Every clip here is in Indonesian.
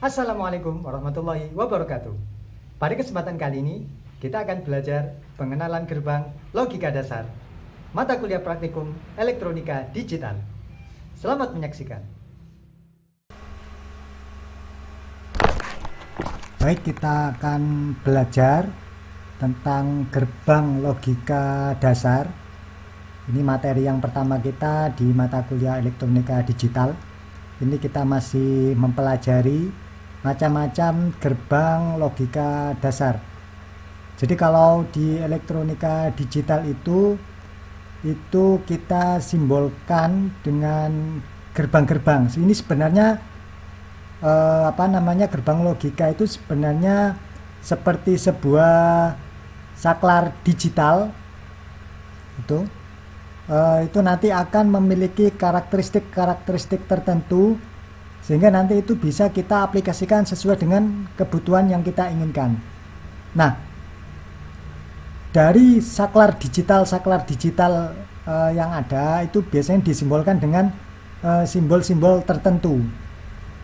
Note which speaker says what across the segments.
Speaker 1: Assalamualaikum warahmatullahi wabarakatuh. Pada kesempatan kali ini, kita akan belajar pengenalan gerbang logika dasar mata kuliah praktikum elektronika digital. Selamat menyaksikan. Baik, kita akan belajar tentang gerbang logika dasar. Ini materi yang pertama kita di mata kuliah elektronika digital. Ini kita masih mempelajari macam-macam gerbang logika dasar. Jadi kalau di elektronika digital itu kita simbolkan dengan gerbang-gerbang. Ini sebenarnya gerbang logika itu sebenarnya seperti sebuah saklar digital. Itu nanti akan memiliki karakteristik tertentu sehingga nanti itu bisa kita aplikasikan sesuai dengan kebutuhan yang kita inginkan. Nah, dari saklar digital yang ada itu biasanya disimbolkan dengan simbol-simbol tertentu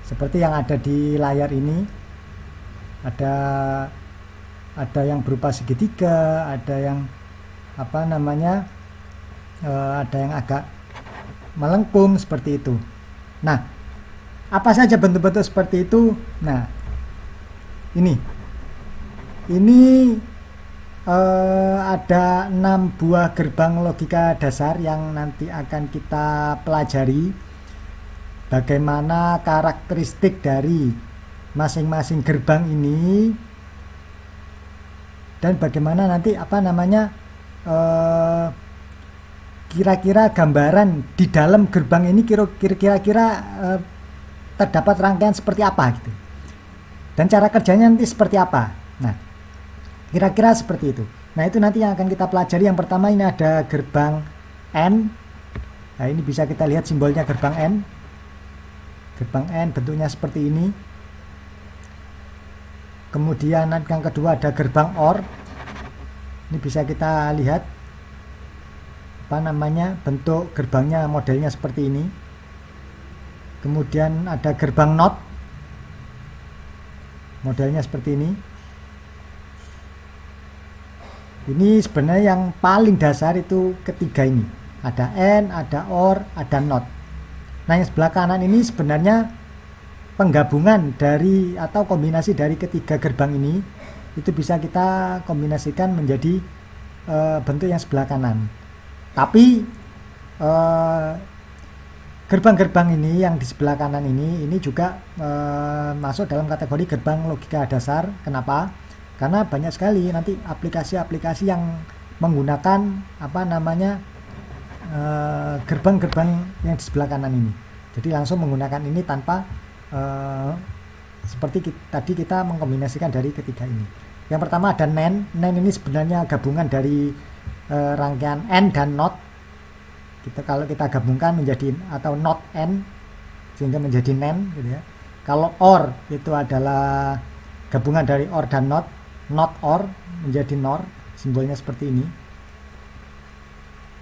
Speaker 1: seperti yang ada di layar ini. Ada yang berupa segitiga, ada yang ada yang agak melengkung seperti itu. Nah, apa saja bentuk-bentuk seperti itu? Nah, ini ada 6 buah gerbang logika dasar yang nanti akan kita pelajari. Bagaimana karakteristik dari masing-masing gerbang ini dan bagaimana nanti kira-kira gambaran di dalam gerbang ini kira-kira terdapat rangkaian seperti apa gitu. Dan cara kerjanya nanti seperti apa. Nah, kira-kira seperti itu. Nah, itu nanti yang akan kita pelajari. Yang pertama ini ada gerbang N. Nah, ini bisa kita lihat simbolnya gerbang N. Gerbang N bentuknya seperti ini. Kemudian yang kedua ada gerbang OR. Ini bisa kita lihat bentuk gerbangnya, modelnya seperti ini. Kemudian ada gerbang NOT, modelnya seperti ini. Ini sebenarnya yang paling dasar itu ketiga ini. Ada N, ada OR, ada NOT. Nah, yang sebelah kanan ini sebenarnya penggabungan dari atau kombinasi dari ketiga gerbang ini. Itu bisa kita kombinasikan menjadi bentuk yang sebelah kanan. Tapi gerbang-gerbang ini yang di sebelah kanan ini juga masuk dalam kategori gerbang logika dasar. Kenapa? Karena banyak sekali nanti aplikasi-aplikasi yang menggunakan gerbang-gerbang yang di sebelah kanan ini. Jadi langsung menggunakan ini tanpa seperti tadi kita mengkombinasikan dari ketiga ini. Yang pertama ada NAND. NAND ini sebenarnya gabungan dari rangkaian N dan NOT. Kalau kita gabungkan menjadi atau NOT N sehingga menjadi NAND gitu ya. Kalau OR itu adalah gabungan dari OR dan NOT. NOT OR menjadi NOR, simbolnya seperti ini.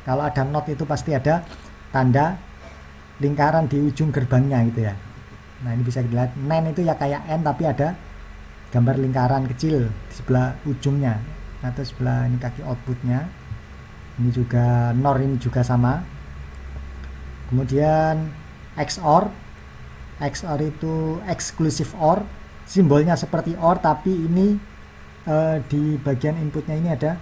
Speaker 1: Kalau ada NOT itu pasti ada tanda lingkaran di ujung gerbangnya gitu ya. Nah, ini bisa dilihat NAND itu ya kayak N tapi ada gambar lingkaran kecil di sebelah ujungnya atau sebelah ini kaki outputnya. Ini juga NOR, ini juga sama. Kemudian XOR. XOR itu exclusive OR, simbolnya seperti OR tapi ini di bagian inputnya ini ada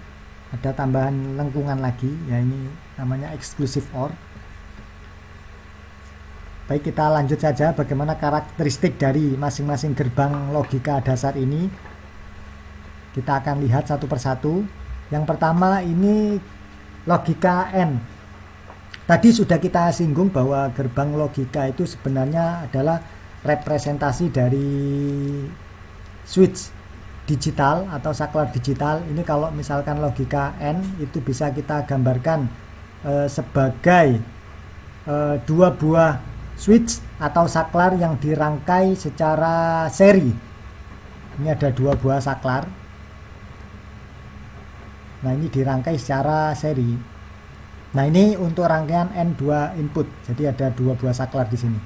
Speaker 1: tambahan lengkungan lagi ya, ini namanya exclusive OR. Baik, kita lanjut saja bagaimana karakteristik dari masing-masing gerbang logika dasar ini. Kita akan lihat satu persatu. Yang pertama ini logika N. Tadi sudah kita singgung bahwa gerbang logika itu sebenarnya adalah representasi dari switch digital atau saklar digital. Ini kalau misalkan logika N itu bisa kita gambarkan sebagai dua buah switch atau saklar yang dirangkai secara seri. Ini ada dua buah saklar. Nah, ini dirangkai secara seri. Nah, ini untuk rangkaian N2 input. Jadi ada dua buah saklar di sini.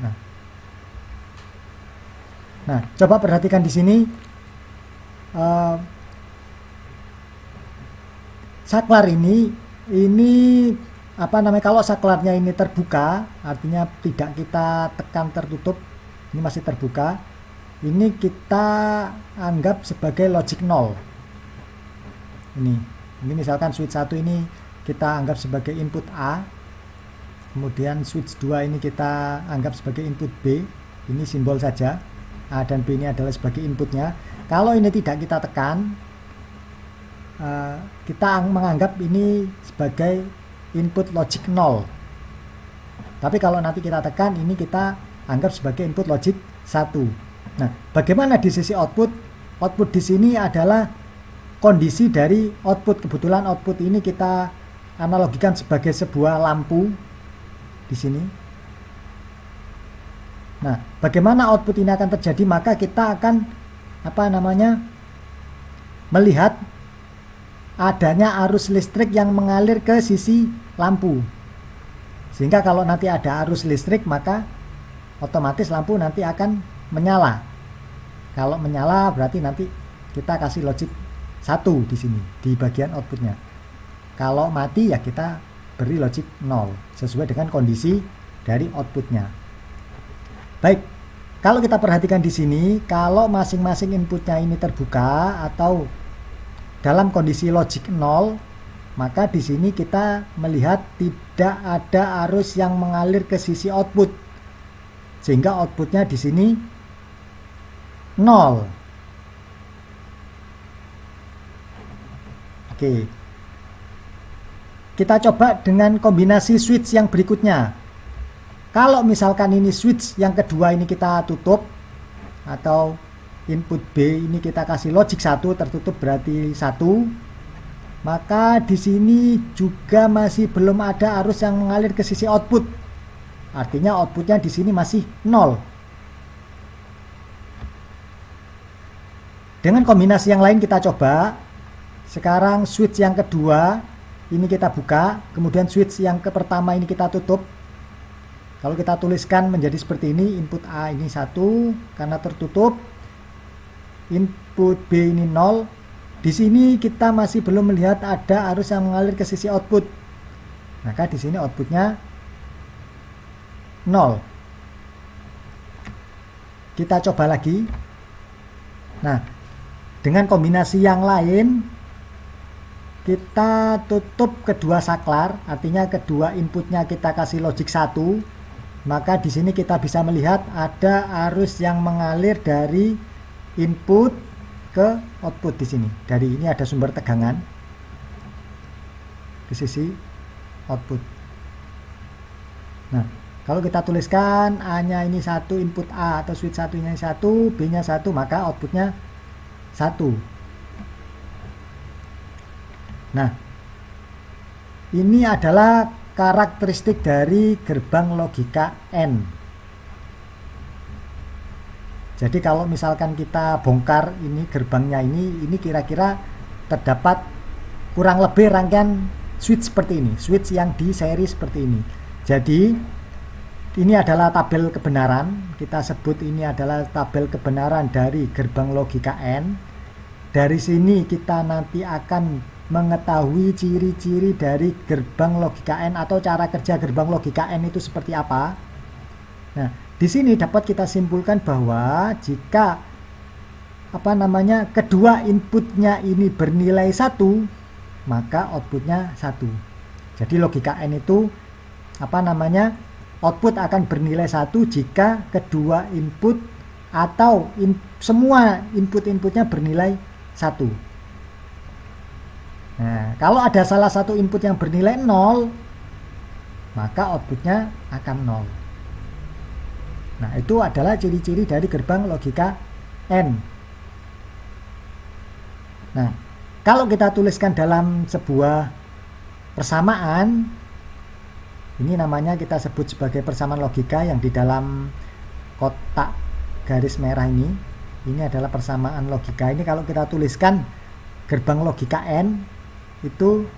Speaker 1: Nah, Nah, coba perhatikan di sini saklar ini apa namanya, kalau saklarnya ini terbuka, artinya tidak kita tekan tertutup, ini masih terbuka, ini kita anggap sebagai logic 0. Ini misalkan switch 1 ini kita anggap sebagai input A, kemudian switch 2 ini kita anggap sebagai input B, ini simbol saja, A dan B ini adalah sebagai inputnya. Kalau ini tidak kita tekan, kita menganggap ini sebagai input logic 0. Tapi kalau nanti kita tekan, ini kita anggap sebagai input logic 1. Nah, bagaimana di sisi output? Output di sini adalah kondisi dari output. Kebetulan output ini kita analogikan sebagai sebuah lampu di sini. Nah, bagaimana output ini akan terjadi? Maka kita akan melihat adanya arus listrik yang mengalir ke sisi lampu. Sehingga kalau nanti ada arus listrik, maka otomatis lampu nanti akan menyala. Kalau menyala berarti nanti kita kasih logic 1 di sini di bagian outputnya. Kalau mati ya kita beri logic 0 sesuai dengan kondisi dari outputnya. Baik, kalau kita perhatikan di sini, kalau masing-masing inputnya ini terbuka atau dalam kondisi logic 0, maka di sini kita melihat tidak ada arus yang mengalir ke sisi output, sehingga outputnya di sini 0. Oke, kita coba dengan kombinasi switch yang berikutnya. Kalau misalkan ini switch yang kedua ini kita tutup, atau input B ini kita kasih logic 1, tertutup berarti 1, maka di sini juga masih belum ada arus yang mengalir ke sisi output. Artinya outputnya di sini masih 0. Dengan kombinasi yang lain kita coba. Sekarang switch yang kedua ini kita buka, kemudian switch yang pertama ini kita tutup. Kalau kita tuliskan menjadi seperti ini, input A ini 1 karena tertutup, input B ini 0. Di sini kita masih belum melihat ada arus yang mengalir ke sisi output. Maka di sini outputnya 0. Kita coba lagi. Nah, dengan kombinasi yang lain, kita tutup kedua saklar, artinya kedua inputnya kita kasih logic 1. Maka di sini kita bisa melihat ada arus yang mengalir dari input ke output di sini. Dari ini ada sumber tegangan ke sisi output. Nah, kalau kita tuliskan A-nya ini 1, input A atau switch 1-nya 1, B-nya 1, maka outputnya 1. Nah, ini adalah karakteristik dari gerbang logika N. Jadi kalau misalkan kita bongkar ini gerbangnya ini kira-kira terdapat kurang lebih rangkaian switch seperti ini, switch yang di seri seperti ini. Jadi ini adalah tabel kebenaran, kita sebut ini adalah tabel kebenaran dari gerbang logika N. Dari sini kita nanti akan mengetahui ciri-ciri dari gerbang logika N atau cara kerja gerbang logika N itu seperti apa. Nah, di sini dapat kita simpulkan bahwa jika kedua inputnya ini bernilai 1, maka outputnya 1. Jadi logika N itu output akan bernilai 1 jika kedua input atau semua input-inputnya bernilai 1. Nah, kalau ada salah satu input yang bernilai 0, maka outputnya akan 0. Nah, itu adalah ciri-ciri dari gerbang logika N. Nah, kalau kita tuliskan dalam sebuah persamaan, ini namanya kita sebut sebagai persamaan logika yang di dalam kotak garis merah ini adalah persamaan logika. Ini kalau kita tuliskan gerbang logika N, itu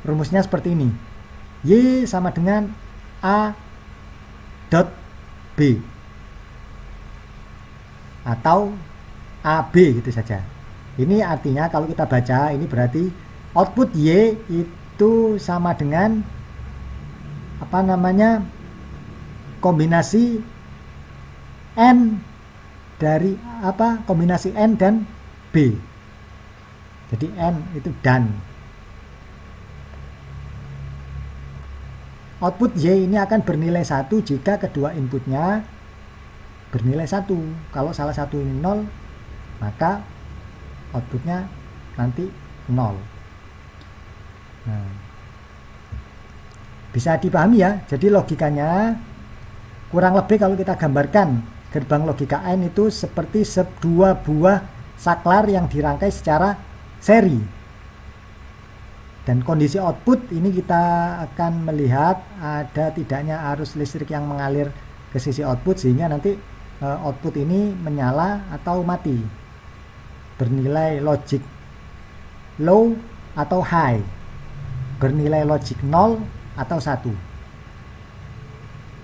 Speaker 1: rumusnya seperti ini. Y sama dengan A dot B. atau AB gitu saja. Ini artinya kalau kita baca ini berarti output Y itu sama dengan apa namanya, kombinasi N dari apa, kombinasi N dan B. Jadi N itu dan. Output Y ini akan bernilai 1 jika kedua inputnya bernilai 1. Kalau salah satu ini 0, maka outputnya nanti 0. Nah, bisa dipahami ya. Jadi logikanya kurang lebih kalau kita gambarkan gerbang logika AND itu seperti dua buah saklar yang dirangkai secara seri. Dan kondisi output ini kita akan melihat ada tidaknya arus listrik yang mengalir ke sisi output, sehingga nanti output ini menyala atau mati, bernilai logic low atau high, bernilai logic 0 atau 1.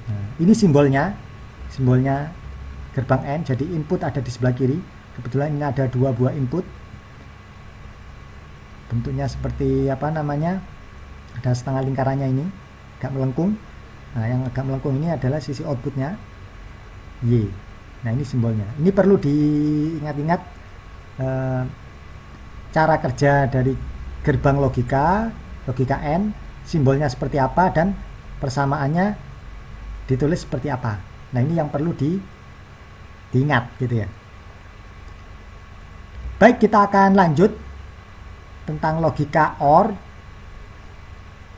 Speaker 1: Nah, ini simbolnya gerbang AND. Jadi input ada di sebelah kiri. Kebetulan ini ada dua buah input. Bentuknya seperti apa namanya, ada setengah lingkarannya ini, agak melengkung. Nah, yang agak melengkung ini adalah sisi outputnya Y. Nah, ini simbolnya. Ini perlu diingat-ingat cara kerja dari gerbang logika AND, simbolnya seperti apa dan persamaannya ditulis seperti apa. Nah, ini yang perlu diingat gitu ya. Baik, kita akan lanjut tentang logika OR.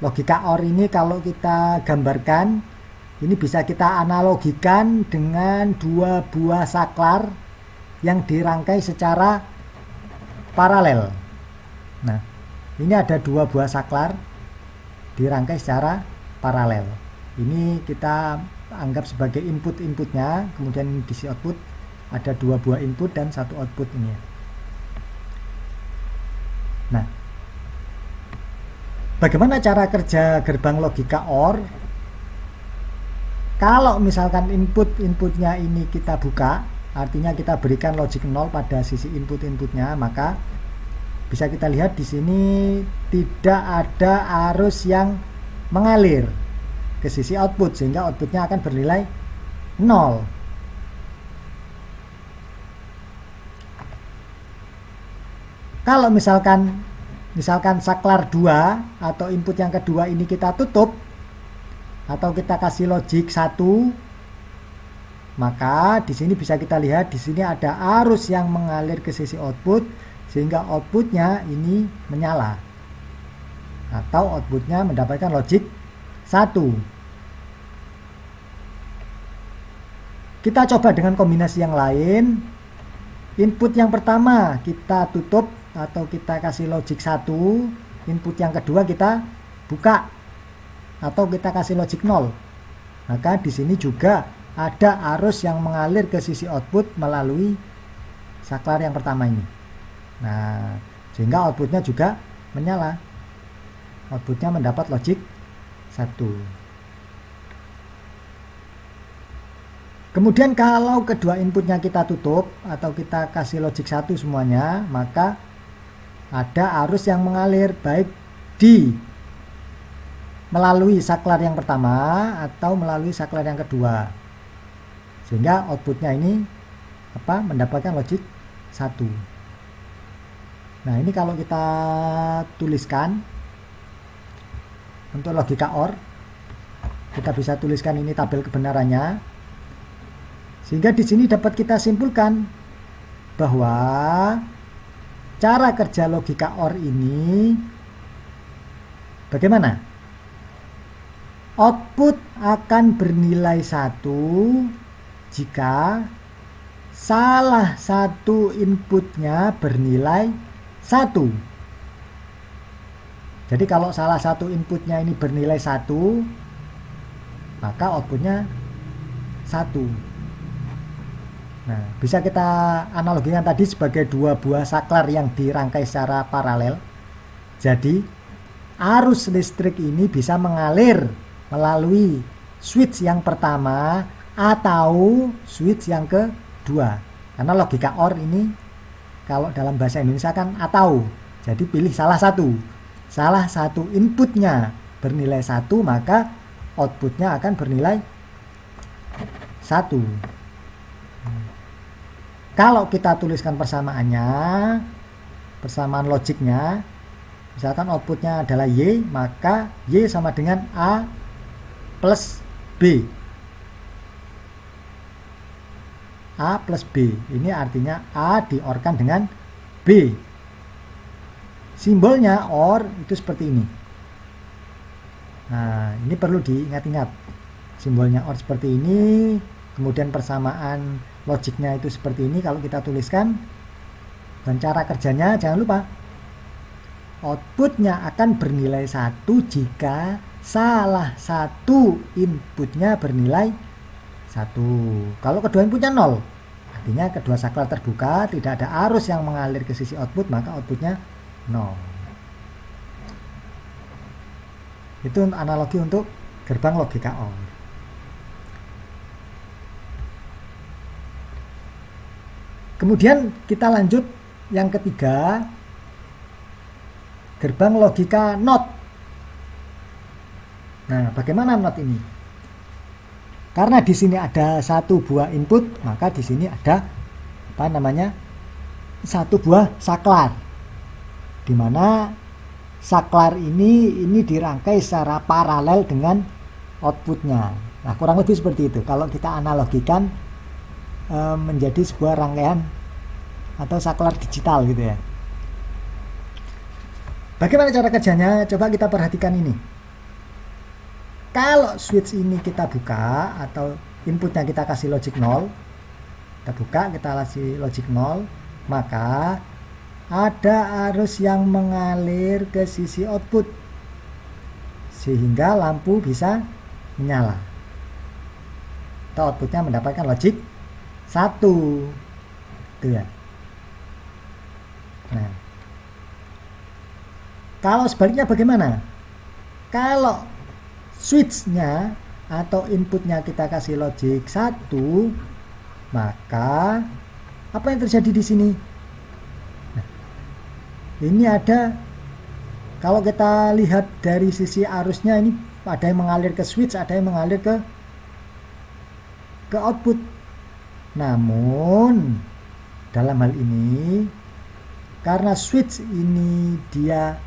Speaker 1: Logika OR ini kalau kita gambarkan, ini bisa kita analogikan dengan dua buah saklar yang dirangkai secara paralel. Nah, ini ada dua buah saklar dirangkai secara paralel. Ini kita anggap sebagai inputnya, kemudian di sisi output ada dua buah input dan satu output ini ya. Nah, bagaimana cara kerja gerbang logika OR? Kalau misalkan inputnya ini kita buka, artinya kita berikan logic 0 pada sisi inputnya, maka bisa kita lihat di sini tidak ada arus yang mengalir ke sisi output, sehingga outputnya akan bernilai 0. Kalau misalkan saklar 2 atau input yang kedua ini kita tutup atau kita kasih logic 1, maka di sini bisa kita lihat di sini ada arus yang mengalir ke sisi output, sehingga outputnya ini menyala atau outputnya mendapatkan logic 1. Kita coba dengan kombinasi yang lain. Input yang pertama kita tutup atau kita kasih logic 1, input yang kedua kita buka atau kita kasih logic 0. Maka di sini juga ada arus yang mengalir ke sisi output melalui saklar yang pertama ini. Nah, sehingga outputnya juga menyala. Outputnya mendapat logic 1. Kemudian kalau kedua inputnya kita tutup atau kita kasih logic 1 semuanya, maka ada arus yang mengalir baik melalui saklar yang pertama atau melalui saklar yang kedua, sehingga outputnya ini mendapatkan logic 1. Nah, ini kalau kita tuliskan untuk logika OR, kita bisa tuliskan ini tabel kebenarannya, sehingga di sini dapat kita simpulkan bahwa cara kerja logika OR ini bagaimana? Output akan bernilai 1 jika salah satu inputnya bernilai 1. Jadi kalau salah satu inputnya ini bernilai 1, maka outputnya 1. Nah, bisa kita analogikan tadi sebagai dua buah saklar yang dirangkai secara paralel. Jadi, arus listrik ini bisa mengalir melalui switch yang pertama atau switch yang kedua. Karena logika OR ini kalau dalam bahasa Indonesia kan atau. Jadi pilih salah satu. Salah satu inputnya bernilai 1, maka outputnya akan bernilai 1. Kalau kita tuliskan persamaannya, persamaan logiknya, misalkan outputnya adalah Y, maka Y sama dengan A plus B. A plus B. Ini artinya A di-OR-kan dengan B. Simbolnya OR itu seperti ini. Nah, ini perlu diingat-ingat. Simbolnya OR seperti ini, kemudian persamaan logiknya itu seperti ini kalau kita tuliskan. Dan cara kerjanya jangan lupa, outputnya akan bernilai 1 jika salah satu inputnya bernilai 1. Kalau kedua inputnya 0, artinya kedua saklar terbuka, tidak ada arus yang mengalir ke sisi output, maka outputnya 0. Itu analogi untuk gerbang logika OR. Kemudian kita lanjut yang ketiga, gerbang logika NOT. Nah, bagaimana NOT ini? Karena di sini ada satu buah input, maka di sini ada satu buah saklar, di mana saklar ini dirangkai secara paralel dengan outputnya. Nah, kurang lebih seperti itu kalau kita analogikan menjadi sebuah rangkaian atau saklar digital gitu ya. Bagaimana cara kerjanya? Coba kita perhatikan ini. Kalau switch ini kita buka atau inputnya kita kasih logic 0, kita buka, kita kasih logic 0, maka ada arus yang mengalir ke sisi output sehingga lampu bisa menyala atau outputnya mendapatkan logic 1 itu ya. Nah, kalau sebaliknya bagaimana? Kalau switchnya atau inputnya kita kasih logic 1, maka apa yang terjadi di sini? Nah, ini ada, kalau kita lihat dari sisi arusnya, ini ada yang mengalir ke switch, ada yang mengalir ke output. Namun dalam hal ini, karena switch ini dia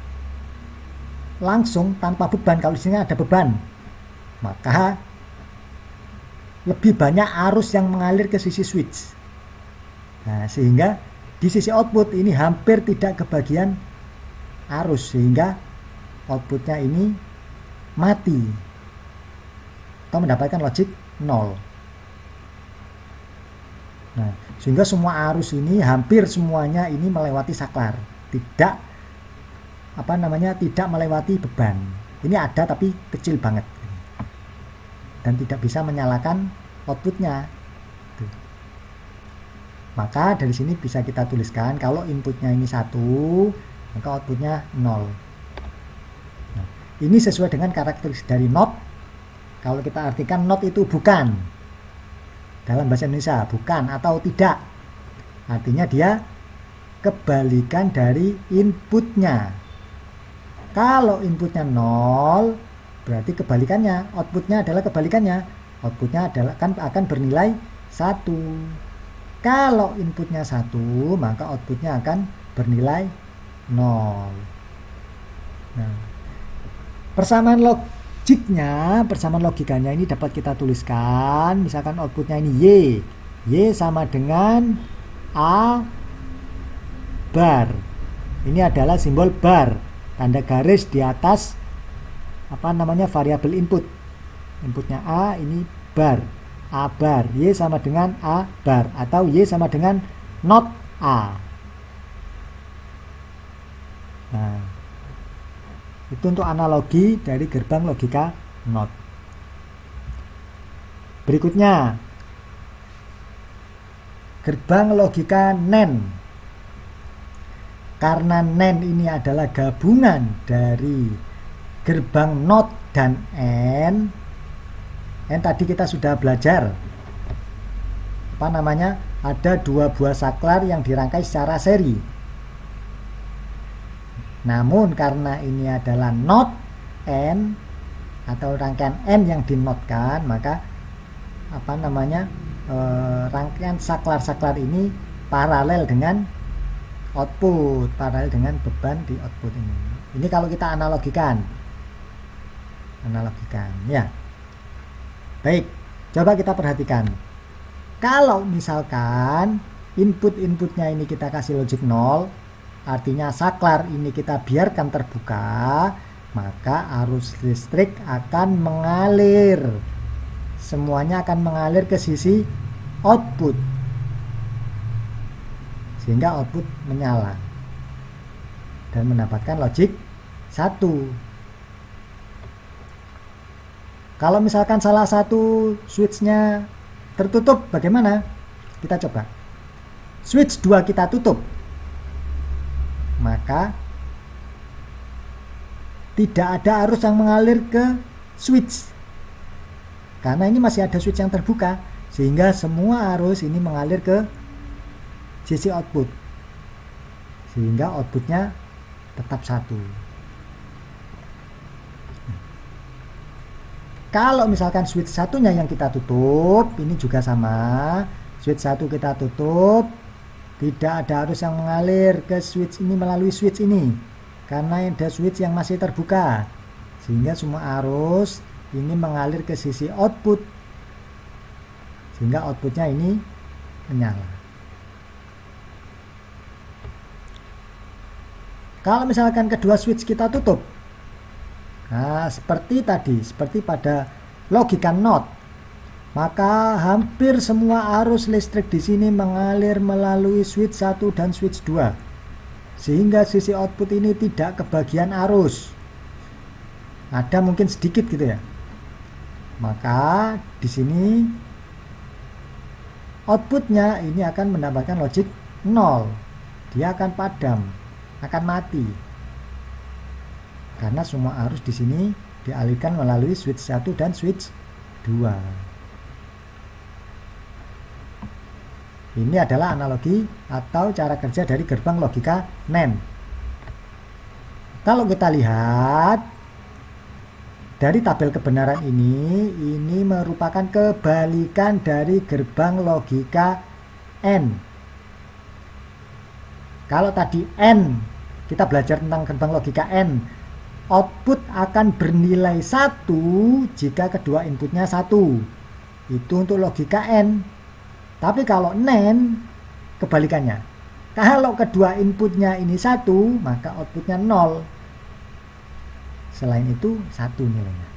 Speaker 1: langsung tanpa beban, kalau di sini ada beban, maka lebih banyak arus yang mengalir ke sisi switch. Nah, sehingga di sisi output ini hampir tidak kebagian arus, sehingga outputnya ini mati atau mendapatkan logic 0. Nah, sehingga semua arus ini hampir semuanya ini melewati saklar, tidak tidak melewati beban. Ini ada tapi kecil banget dan tidak bisa menyalakan outputnya. Maka dari sini bisa kita tuliskan kalau inputnya ini 1, maka outputnya 0. Nah, ini sesuai dengan karakteristik dari NOT. Kalau kita artikan NOT itu bukan, dalam bahasa Indonesia bukan atau tidak, artinya dia kebalikan dari inputnya. Kalau inputnya 0, berarti kebalikannya, outputnya adalah kebalikannya. Outputnya akan bernilai 1. Kalau inputnya 1, maka outputnya akan bernilai 0. Nah, persamaan logikanya ini dapat kita tuliskan, misalkan outputnya ini Y sama dengan A bar. Ini adalah simbol bar, tanda garis di atas variabel input. Inputnya A, ini bar, A bar. Y sama dengan A bar atau Y sama dengan not A. Nah, itu untuk analogi dari gerbang logika NOT. Berikutnya, gerbang logika NAND. Karena NAND ini adalah gabungan dari gerbang NOT dan AND. Tadi kita sudah belajar ada dua buah saklar yang dirangkai secara seri. Namun karena ini adalah not N atau rangkaian N yang dinotkan, maka rangkaian saklar-saklar ini paralel dengan output, paralel dengan beban di output ini. Ini kalau kita analogikan ya. Baik, coba kita perhatikan. Kalau misalkan input-inputnya ini kita kasih logic 0, artinya saklar ini kita biarkan terbuka, maka arus listrik akan mengalir. Semuanya akan mengalir ke sisi output, sehingga output menyala dan mendapatkan logic 1. Kalau misalkan salah satu switchnya tertutup, bagaimana? Kita coba. Switch 2 kita tutup, maka tidak ada arus yang mengalir ke switch, karena ini masih ada switch yang terbuka, sehingga semua arus ini mengalir ke sisi output, sehingga outputnya tetap 1. Kalau misalkan switch satunya yang kita tutup, ini juga sama. Switch 1 kita tutup, tidak ada arus yang mengalir ke switch ini melalui switch ini, karena ada switch yang masih terbuka, sehingga semua arus ini mengalir ke sisi output, sehingga outputnya ini menyala. Kalau misalkan kedua switch kita tutup, nah seperti tadi, seperti pada logika NOT, maka hampir semua arus listrik di sini mengalir melalui switch 1 dan switch 2, sehingga sisi output ini tidak kebagian arus, ada mungkin sedikit gitu ya. Maka di sini outputnya ini akan mendapatkan logic 0, dia akan padam, akan mati, karena semua arus di sini dialirkan melalui switch 1 dan switch 2. Ini adalah analogi atau cara kerja dari gerbang logika NAND. Kalau kita lihat dari tabel kebenaran ini merupakan kebalikan dari gerbang logika N. Kalau tadi N, kita belajar tentang gerbang logika N, output akan bernilai 1 jika kedua inputnya 1. Itu untuk logika N. Tapi kalau NAND, kebalikannya. Kalau kedua inputnya ini 1, maka outputnya 0. Selain itu 1 nilainya.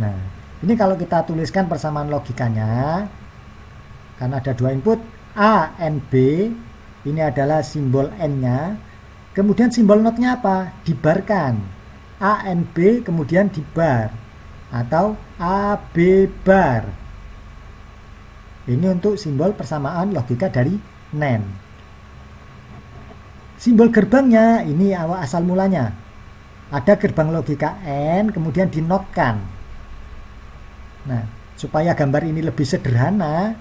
Speaker 1: Nah, ini kalau kita tuliskan persamaan logikanya, karena ada dua input A, N, B, ini adalah simbol N-nya. Kemudian simbol NOT-nya apa? Dibarkan. A, N, B, kemudian dibar. Atau A, B, bar. Ini untuk simbol persamaan logika dari NAND. Simbol gerbangnya, ini awal asal mulanya. Ada gerbang logika N, kemudian dinotkan. Nah, supaya gambar ini lebih sederhana,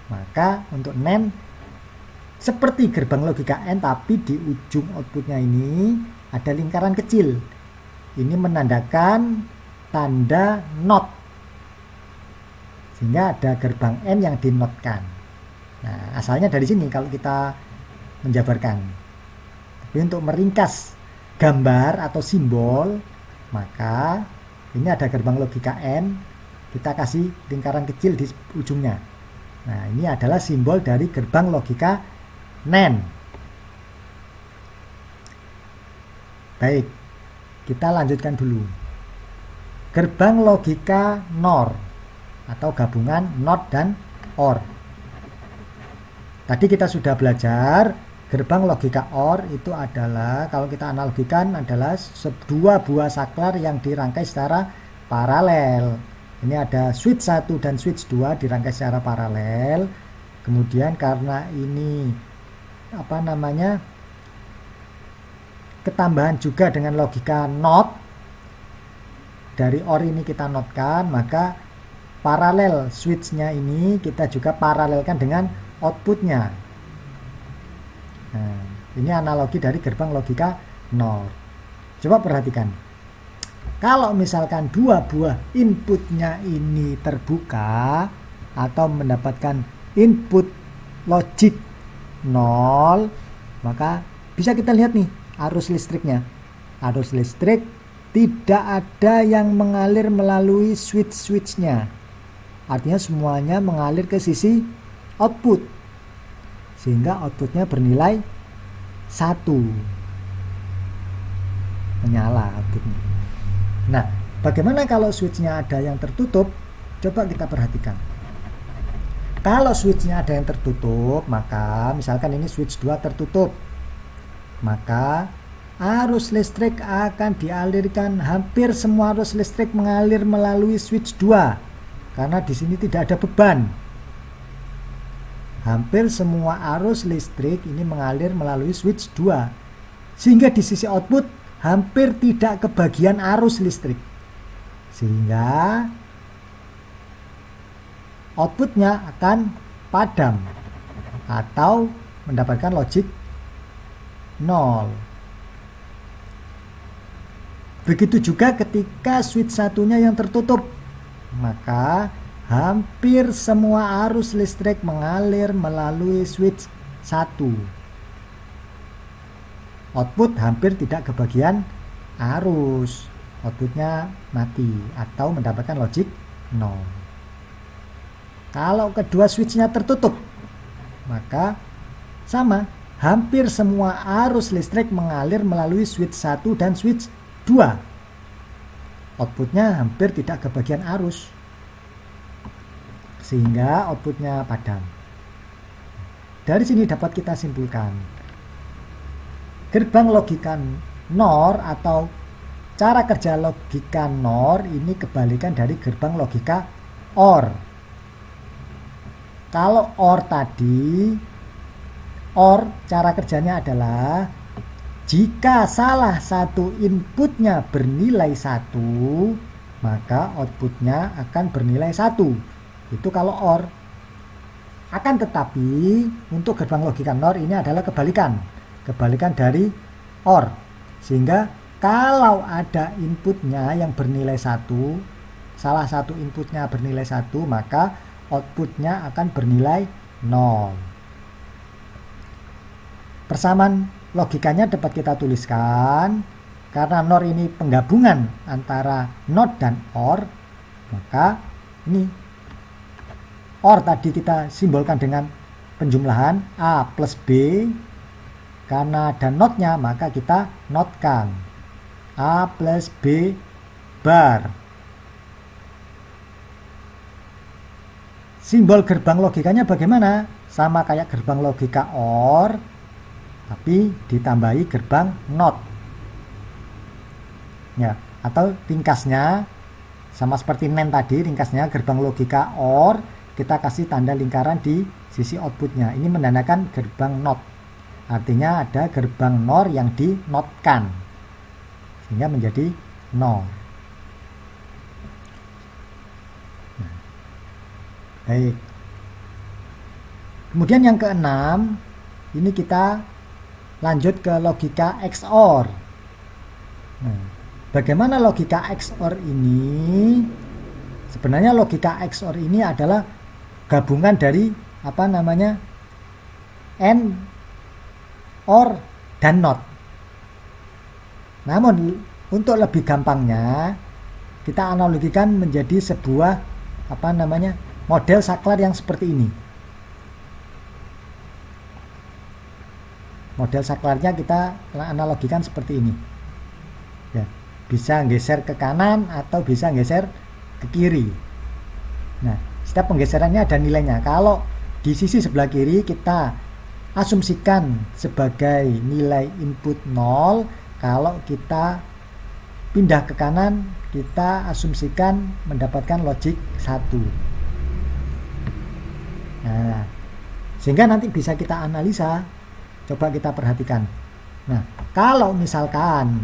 Speaker 1: maka untuk NAND seperti gerbang logika N, tapi di ujung outputnya ini ada lingkaran kecil. Ini menandakan tanda NOT, sehingga ada gerbang N yang dinotkan. Nah, asalnya dari sini kalau kita menjabarkan. Tapi untuk meringkas gambar atau simbol, maka ini ada gerbang logika N, kita kasih lingkaran kecil di ujungnya. Nah, ini adalah simbol dari gerbang logika NAND. Baik, kita lanjutkan dulu. Gerbang logika NOR atau gabungan NOT dan OR. Tadi kita sudah belajar gerbang logika OR itu adalah, kalau kita analogikan, adalah dua buah saklar yang dirangkai secara paralel. Ini ada switch 1 dan switch 2 dirangkai secara paralel. Kemudian karena ini ketambahan juga dengan logika NOT, dari OR ini kita notkan, maka paralel switch-nya ini kita juga paralelkan dengan outputnya. Nah, ini analogi dari gerbang logika NOR. Coba perhatikan. Kalau misalkan dua buah inputnya ini terbuka atau mendapatkan input logik 0, maka bisa kita lihat nih arus listriknya. Arus listrik tidak ada yang mengalir melalui switch-switchnya. Artinya semuanya mengalir ke sisi output. Sehingga outputnya bernilai 1. Menyala outputnya. Nah, bagaimana kalau switchnya ada yang tertutup? Coba kita perhatikan. Kalau switchnya ada yang tertutup, maka misalkan ini switch 2 tertutup, maka arus listrik akan dialirkan, hampir semua arus listrik mengalir melalui switch 2 karena di sini tidak ada beban. Hampir semua arus listrik ini mengalir melalui switch 2 sehingga di sisi output hampir tidak kebagian arus listrik, sehingga outputnya akan padam atau mendapatkan logik 0. Begitu juga ketika switch satunya yang tertutup, maka hampir semua arus listrik mengalir melalui switch 1. Output hampir tidak kebagian arus, outputnya mati atau mendapatkan logik 0. Kalau kedua switchnya tertutup, maka sama, hampir semua arus listrik mengalir melalui switch 1 dan switch 2. Outputnya hampir tidak kebagian arus, sehingga outputnya padam. Dari sini dapat kita simpulkan, gerbang logika NOR atau cara kerja logika NOR ini kebalikan dari gerbang logika OR. Kalau OR tadi, OR cara kerjanya adalah jika salah satu inputnya bernilai 1, maka outputnya akan bernilai 1. Itu kalau OR. Akan tetapi untuk gerbang logika NOR ini adalah kebalikan dari OR. Sehingga kalau ada inputnya yang bernilai 1, salah satu inputnya bernilai 1, maka outputnya akan bernilai 0. Persamaan logikanya dapat kita tuliskan, karena NOR ini penggabungan antara NOT dan OR, maka ini OR tadi kita simbolkan dengan penjumlahan A plus B. Karena ada NOT-nya, maka kita notkan A plus B bar. Simbol gerbang logikanya bagaimana? Sama kayak gerbang logika OR, tapi ditambahi gerbang NOT. Ya, atau ringkasnya sama seperti NAND tadi, ringkasnya gerbang logika OR, kita kasih tanda lingkaran di sisi outputnya. Ini menandakan gerbang NOT. Artinya ada gerbang NOR yang dinotkan, sehingga menjadi NOR. Baik. Kemudian yang keenam, ini kita lanjut ke logika XOR. Nah, bagaimana logika XOR ini? Sebenarnya logika XOR ini adalah gabungan dari AND, OR, dan NOT. Namun untuk lebih gampangnya kita analogikan menjadi sebuah model saklar yang seperti ini. Model saklarnya kita analogikan seperti ini. Ya, bisa geser ke kanan atau bisa geser ke kiri. Nah, setiap penggeserannya ada nilainya. Kalau di sisi sebelah kiri kita asumsikan sebagai nilai input 0, kalau kita pindah ke kanan kita asumsikan mendapatkan logik 1. Nah, sehingga nanti bisa kita analisa. Coba kita perhatikan. Nah, kalau misalkan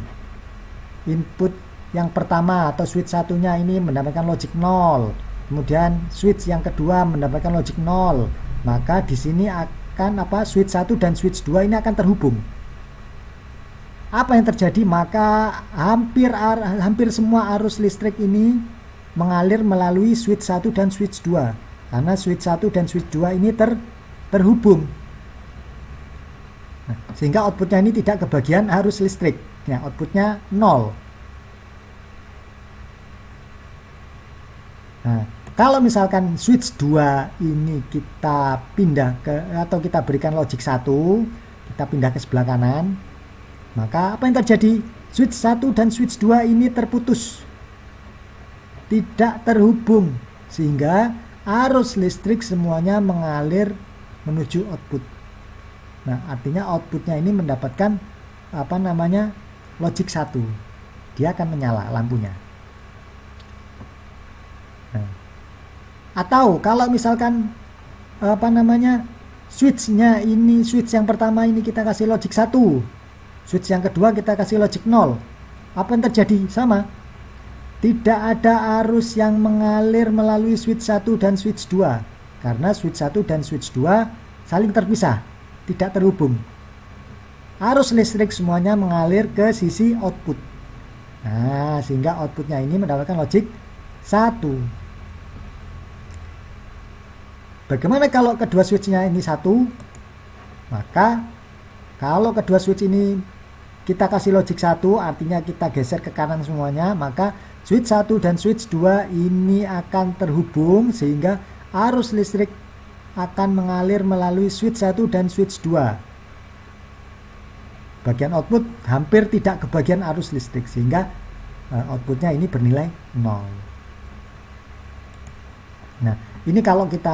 Speaker 1: input yang pertama atau switch satunya ini mendapatkan logik 0, kemudian switch yang kedua mendapatkan logic 0, maka di sini akan switch 1 dan switch 2 ini akan terhubung. Apa yang terjadi? Maka hampir semua arus listrik ini mengalir melalui switch 1 dan switch 2, karena switch 1 dan switch 2 ini terhubung. Nah, sehingga outputnya ini tidak kebagian arus listrik. Ya, outputnya 0. Nah, kalau misalkan switch 2 ini kita pindah atau kita berikan logic 1, kita pindah ke sebelah kanan, maka apa yang terjadi? Switch 1 dan switch 2 ini terputus, tidak terhubung, sehingga arus listrik semuanya mengalir menuju output. Nah, artinya outputnya ini mendapatkan logic 1. Dia akan menyala lampunya. Nah, atau kalau misalkan switchnya ini, switch yang pertama ini kita kasih logic 1, switch yang kedua kita kasih logic 0, apa yang terjadi? Sama, tidak ada arus yang mengalir melalui switch 1 dan switch 2, karena switch 1 dan switch 2 saling terpisah, tidak terhubung. Arus listrik semuanya mengalir ke sisi output. Nah, sehingga outputnya ini mendapatkan logic 1. Bagaimana kalau kedua switchnya ini 1? Maka kalau kedua switch ini kita kasih logic 1, artinya kita geser ke kanan semuanya, maka switch 1 dan switch 2 ini akan terhubung, sehingga arus listrik akan mengalir melalui switch 1 dan switch 2. Bagian output hampir tidak kebagian arus listrik, sehingga outputnya ini bernilai 0. Nah, ini kalau kita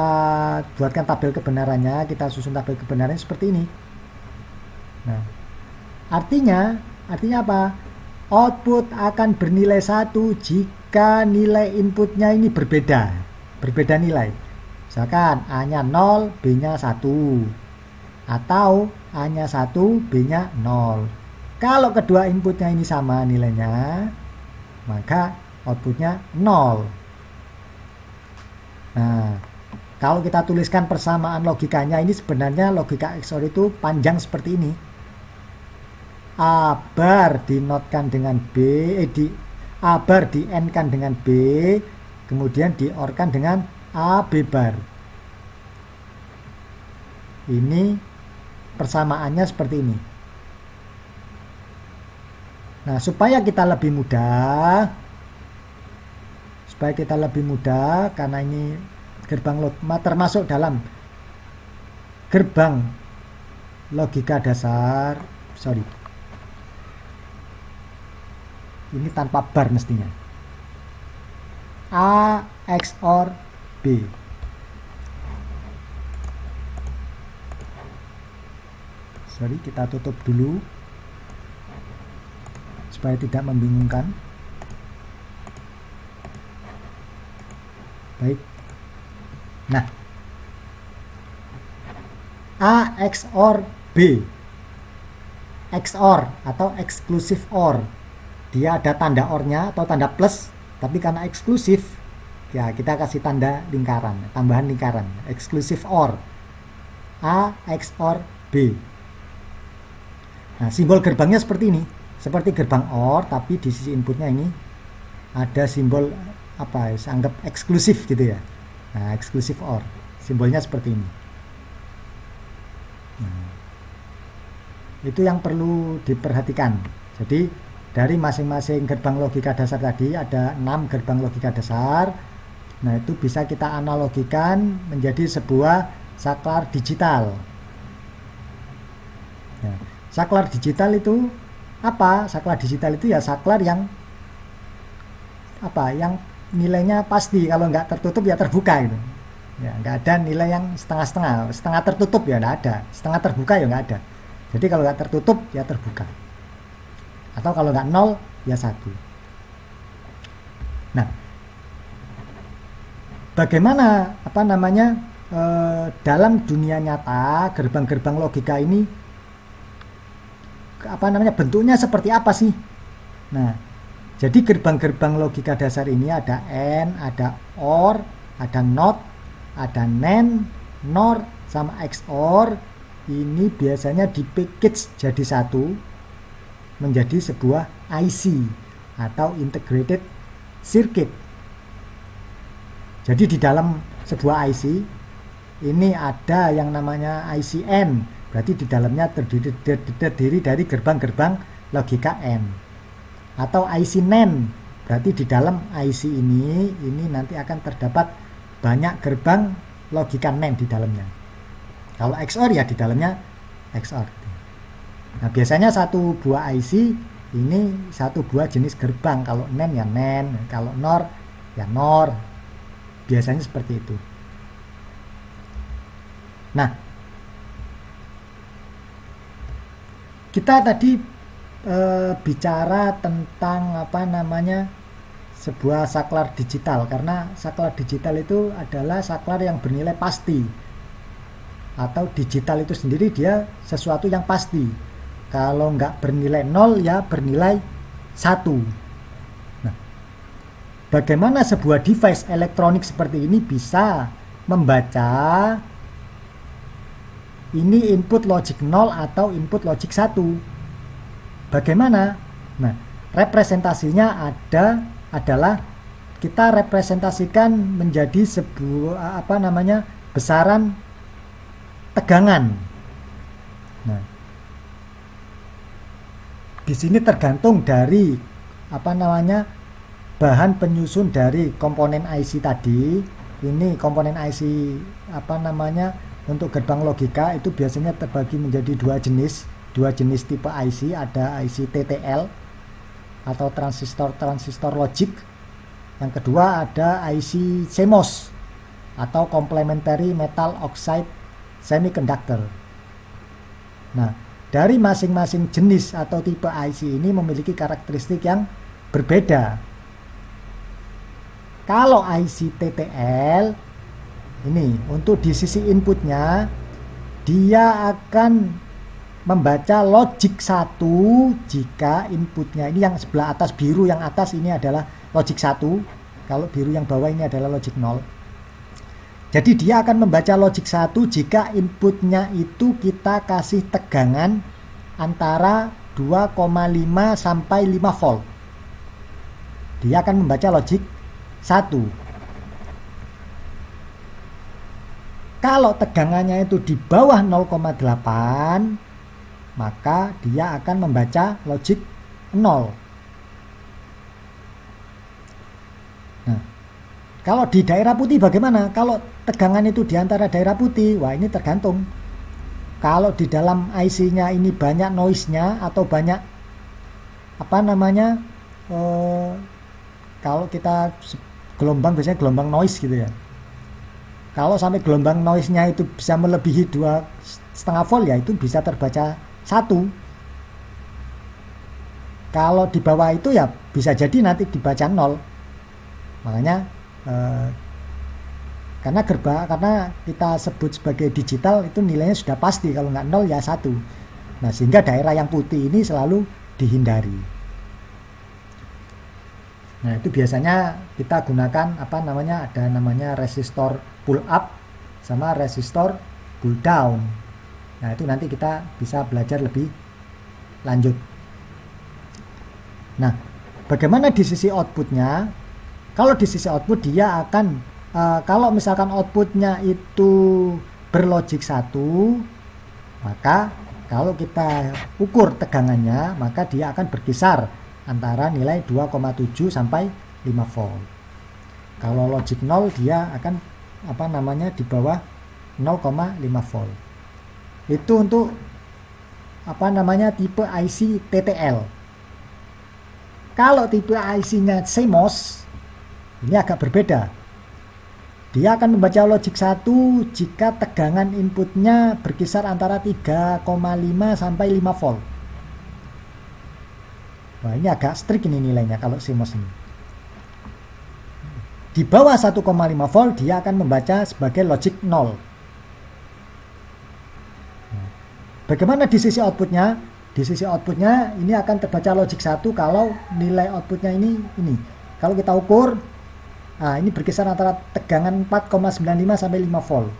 Speaker 1: buatkan tabel kebenarannya, kita susun tabel kebenarannya seperti ini. Nah, artinya apa? Output akan bernilai 1 jika nilai inputnya ini berbeda nilai. Misalkan A-nya 0, B-nya 1, atau A-nya 1, B-nya 0. Kalau kedua inputnya ini sama nilainya, maka outputnya 0. Nah, kalau kita tuliskan persamaan logikanya, ini sebenarnya logika XOR itu panjang seperti ini. A bar dinotkan dengan B, A bar di N kan dengan B, kemudian di OR kan dengan A B bar. Ini persamaannya seperti ini. Nah, supaya kita lebih mudah, karena ini gerbang termasuk dalam gerbang logika dasar, ini tanpa bar mestinya. A XOR B. Kita tutup dulu supaya tidak membingungkan. Baik. Nah, A XOR B, XOR atau exclusive OR, dia ada tanda OR-nya atau tanda plus, tapi karena eksklusif, ya kita kasih tanda lingkaran, tambahan lingkaran, exclusive OR, A XOR B. Nah, simbol gerbangnya seperti ini, seperti gerbang OR, tapi di sisi inputnya ini ada simbol anggap eksklusif gitu ya. Nah, eksklusif OR, simbolnya seperti ini. Nah, itu yang perlu diperhatikan. Jadi dari masing-masing gerbang logika dasar tadi ada 6 gerbang logika dasar. Nah, itu bisa kita analogikan menjadi sebuah saklar digital. Nah, saklar digital itu apa? Saklar digital itu ya saklar yang yang nilainya pasti, kalau nggak tertutup ya terbuka gitu. Ya, nggak ada nilai yang setengah-setengah, setengah tertutup ya nggak ada, setengah terbuka ya nggak ada. Jadi kalau nggak tertutup ya terbuka, atau kalau nggak 0 ya 1. Nah, bagaimana dalam dunia nyata gerbang-gerbang logika ini bentuknya seperti apa sih? Nah, jadi gerbang-gerbang logika dasar ini ada AND, ada OR, ada NOT, ada NAND, NOR, sama XOR. Ini biasanya di package jadi satu menjadi sebuah IC atau integrated circuit. Jadi di dalam sebuah IC ini ada yang namanya ICN, berarti di dalamnya terdiri dari gerbang-gerbang logika N. Atau IC NAND, berarti di dalam IC ini nanti akan terdapat banyak gerbang logika NAND di dalamnya. Kalau XOR ya di dalamnya XOR. Nah, biasanya satu buah IC ini satu buah jenis gerbang. Kalau NAND ya NAND, kalau NOR ya NOR. Biasanya seperti itu. Nah, kita tadi bicara tentang sebuah saklar digital, karena saklar digital itu adalah saklar yang bernilai pasti, atau digital itu sendiri dia sesuatu yang pasti. Kalau nggak bernilai 0 ya bernilai 1. Nah, bagaimana sebuah device elektronik seperti ini bisa membaca ini input logic 0 atau input logic 1? Bagaimana? Nah, representasinya adalah kita representasikan menjadi sebuah besaran tegangan. Nah, di sini tergantung dari bahan penyusun dari komponen IC tadi. Ini komponen IC untuk gerbang logika itu biasanya terbagi menjadi dua jenis tipe IC. Ada IC TTL atau transistor logic. Yang kedua ada IC CMOS atau complementary metal oxide semiconductor. Nah, dari masing-masing jenis atau tipe IC ini memiliki karakteristik yang berbeda. Kalau IC TTL ini untuk di sisi inputnya dia akan membaca logic 1 jika inputnya ini yang sebelah atas biru, yang atas ini adalah logic 1, kalau biru yang bawah ini adalah logic 0. Jadi dia akan membaca logic 1 jika inputnya itu kita kasih tegangan antara 2,5 sampai 5 volt. Dia akan membaca logic 1. Kalau tegangannya itu di bawah 0,8, maka dia akan membaca logic 0. Nah, kalau di daerah putih bagaimana? Kalau tegangan itu di antara daerah putih, wah ini tergantung. Kalau di dalam IC-nya ini banyak noise-nya atau banyak kalau kita gelombang, biasanya gelombang noise gitu ya. Kalau sampai gelombang noise-nya itu bisa melebihi 2,5 volt ya itu bisa terbaca 1. Kalau di bawah itu ya bisa jadi nanti dibaca 0. Makanya karena kita sebut sebagai digital itu nilainya sudah pasti, kalau nggak 0 ya 1. Nah, sehingga daerah yang putih ini selalu dihindari. Nah, itu biasanya kita gunakan ada namanya resistor pull up sama resistor pull down. Nah, itu nanti kita bisa belajar lebih lanjut. Nah, bagaimana di sisi outputnya? Kalau di sisi output dia akan kalau misalkan outputnya itu berlogik 1, maka kalau kita ukur tegangannya, maka dia akan berkisar antara nilai 2,7 sampai 5 volt. Kalau logic 0 dia akan di bawah 0,5 volt. Itu untuk tipe IC TTL. Kalau tipe IC-nya CMOS ini agak berbeda. Dia akan membaca logic 1 jika tegangan inputnya berkisar antara 3,5 sampai 5 volt. Wah, ini agak strict ini nilainya kalau CMOS ini. Di bawah 1,5 volt dia akan membaca sebagai logic 0. Bagaimana di sisi outputnya? Di sisi outputnya ini akan terbaca logic 1 kalau nilai outputnya ini. Kalau kita ukur Nah, ini berkisar antara tegangan 4,95 sampai 5 volt.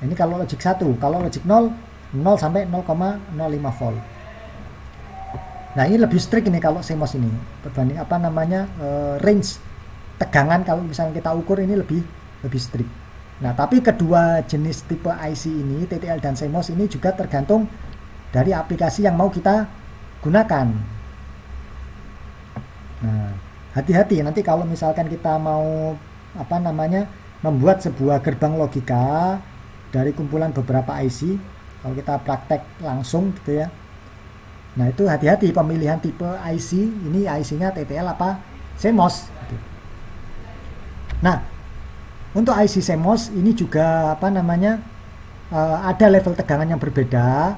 Speaker 1: Ini kalau logic 1, kalau logic 0 sampai 0,05 volt. Nah, ini lebih strict ini kalau CMOS ini berbanding range tegangan kalau misalnya kita ukur ini lebih strict. Nah, tapi kedua jenis tipe IC ini, TTL dan CMOS ini juga tergantung dari aplikasi yang mau kita gunakan. Nah, hati-hati nanti kalau misalkan kita mau membuat sebuah gerbang logika dari kumpulan beberapa IC, kalau kita praktek langsung gitu ya. Nah, itu hati-hati pemilihan tipe IC, ini IC-nya TTL apa CMOS gitu. Nah, untuk IC CMOS ini juga ada level tegangan yang berbeda.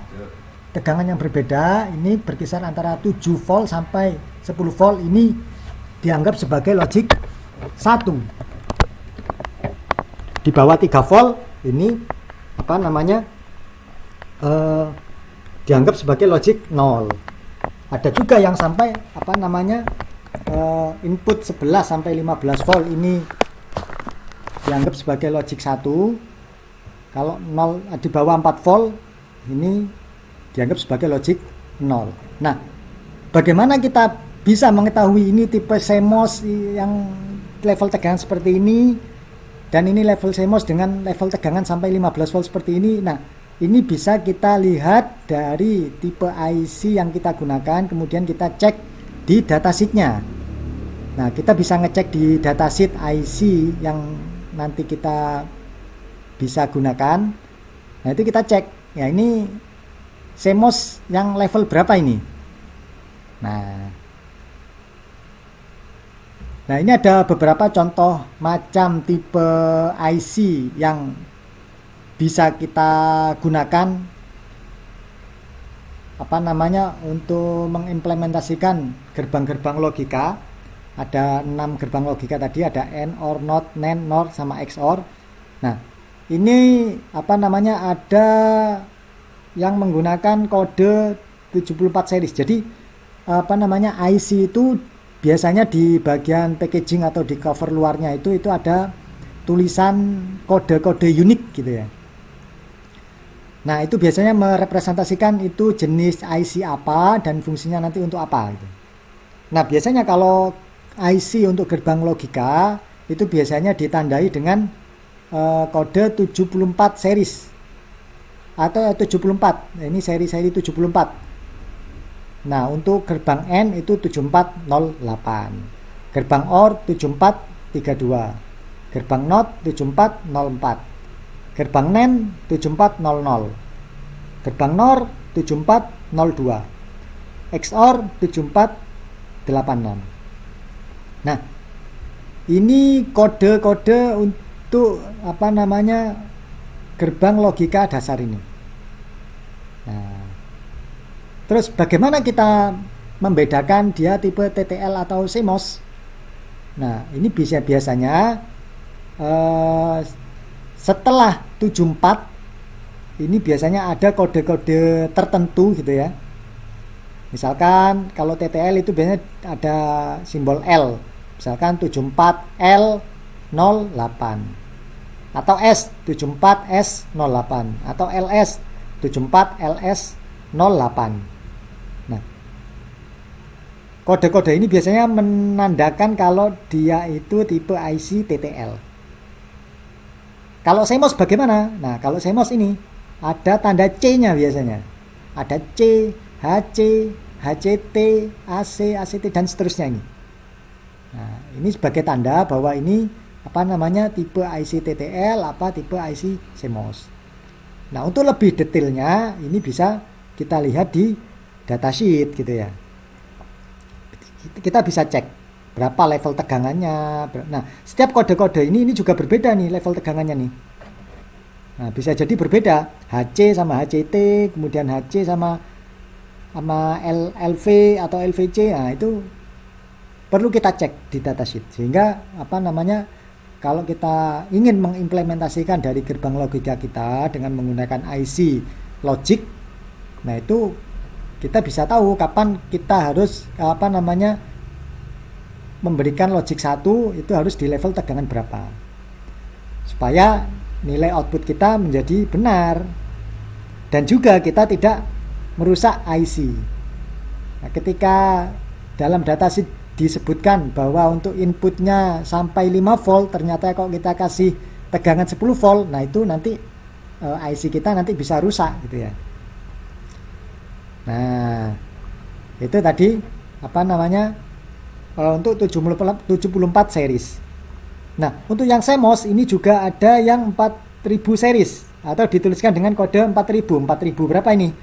Speaker 1: Tegangan yang berbeda ini berkisar antara 7 volt sampai 10 volt, ini dianggap sebagai logic 1. Di bawah 3 volt ini dianggap sebagai logic 0. Ada juga yang sampai input 11 sampai 15 volt ini dianggap sebagai logic 1. Kalau 0 di bawah 4 volt ini dianggap sebagai logic 0. Nah, bagaimana kita bisa mengetahui ini tipe CMOS yang level tegangan seperti ini dan ini level CMOS dengan level tegangan sampai 15 volt seperti ini? Nah, ini bisa kita lihat dari tipe IC yang kita gunakan, kemudian kita cek di datasheetnya. Nah, kita bisa ngecek di datasheet IC yang nanti kita bisa gunakan. Nah, itu kita cek. Ya, ini CMOS yang level berapa ini? Nah, ini ada beberapa contoh macam tipe IC yang bisa kita gunakan untuk mengimplementasikan gerbang-gerbang logika. Ada 6 gerbang logika tadi, ada AND, OR, NOT, NAND, NOR sama XOR. Nah, ini ada yang menggunakan kode 74 series. Jadi IC itu biasanya di bagian packaging atau di cover luarnya itu ada tulisan kode-kode unik gitu ya. Nah, itu biasanya merepresentasikan itu jenis IC apa dan fungsinya nanti untuk apa gitu. Nah, biasanya kalau IC untuk gerbang logika itu biasanya ditandai dengan kode 74 series atau 74. Nah, ini seri-seri 74. Nah, untuk gerbang N itu 7408. Gerbang OR 7432. Gerbang NOT 7404. Gerbang NAND 7400. Gerbang NOR 7402. XOR 7486. Nah, ini kode-kode untuk gerbang logika dasar ini. Nah, terus bagaimana kita membedakan dia tipe TTL atau CMOS? Nah, ini biasanya setelah 74 ini biasanya ada kode-kode tertentu gitu ya. Misalkan kalau TTL itu biasanya ada simbol L. Misalkan 74L08 atau S74S08 atau LS 74LS08. Nah, kode-kode ini biasanya menandakan kalau dia itu tipe IC TTL. Kalau CMOS bagaimana? Nah, kalau CMOS ini ada tanda C-nya biasanya. Ada C, HC, HCT, AC, ACT dan seterusnya ini. Nah, ini sebagai tanda bahwa ini tipe IC TTL tipe IC CMOS. Nah, untuk lebih detailnya ini bisa kita lihat di datasheet gitu ya. Kita bisa cek berapa level tegangannya. Nah, setiap kode-kode ini juga berbeda nih level tegangannya nih. Nah, bisa jadi berbeda. HC sama HCT, kemudian HC sama LV atau LVC. Nah, itu perlu kita cek di datasheet. Sehingga kalau kita ingin mengimplementasikan dari gerbang logika kita dengan menggunakan IC logic, nah itu kita bisa tahu kapan kita harus memberikan logic 1 itu harus di level tegangan berapa, supaya nilai output kita menjadi benar dan juga kita tidak merusak IC. Nah, ketika dalam datasheet disebutkan bahwa untuk inputnya sampai 5 volt, ternyata kalau kita kasih tegangan 10 volt, nah itu nanti IC kita nanti bisa rusak gitu ya. Nah, itu tadi untuk 74 series. Nah, untuk yang CMOS ini juga ada yang 4000 series atau dituliskan dengan kode 4000. 4000 berapa ini?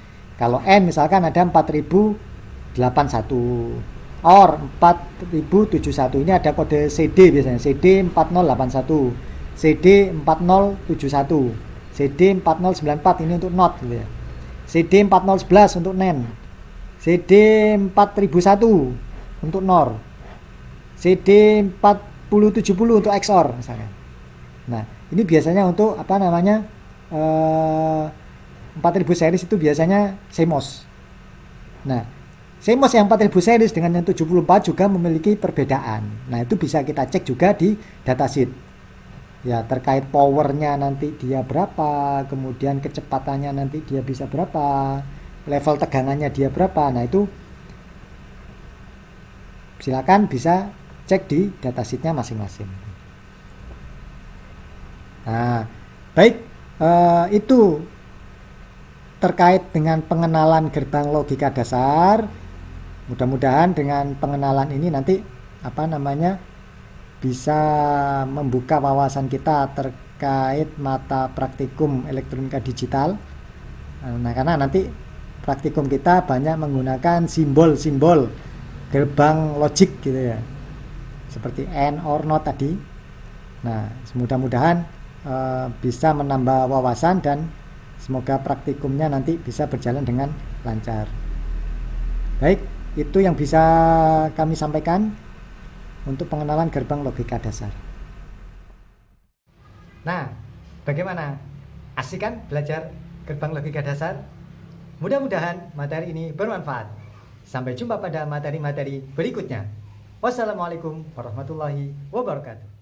Speaker 1: Kalau N misalkan ada 4081 or 4071. Ini ada kode CD biasanya. CD 4081, CD 4071, CD 4094 ini untuk NOT gitu ya. CD 4011 untuk NAND. CD 4001 untuk NOR. CD 4070 untuk XOR misalnya. Nah, ini biasanya untuk 4000 series itu biasanya CMOS. Nah, CMOS yang 4000 series dengan yang 74 juga memiliki perbedaan. Nah, itu bisa kita cek juga di datasheet. Ya, terkait powernya nanti dia berapa, kemudian kecepatannya nanti dia bisa berapa, level tegangannya dia berapa. Nah, itu silakan bisa cek di datasheetnya masing-masing. Nah, baik, itu terkait dengan pengenalan gerbang logika dasar. Mudah-mudahan dengan pengenalan ini nanti bisa membuka wawasan kita terkait mata praktikum elektronika digital. Nah, karena nanti praktikum kita banyak menggunakan simbol-simbol gerbang logik gitu ya, seperti AND or NOT tadi. Nah, mudah-mudahan bisa menambah wawasan dan semoga praktikumnya nanti bisa berjalan dengan lancar. Baik, itu yang bisa kami sampaikan untuk pengenalan gerbang logika dasar. Nah, bagaimana? Asik kan belajar gerbang logika dasar? Mudah-mudahan materi ini bermanfaat. Sampai jumpa pada materi-materi berikutnya. Wassalamualaikum warahmatullahi wabarakatuh.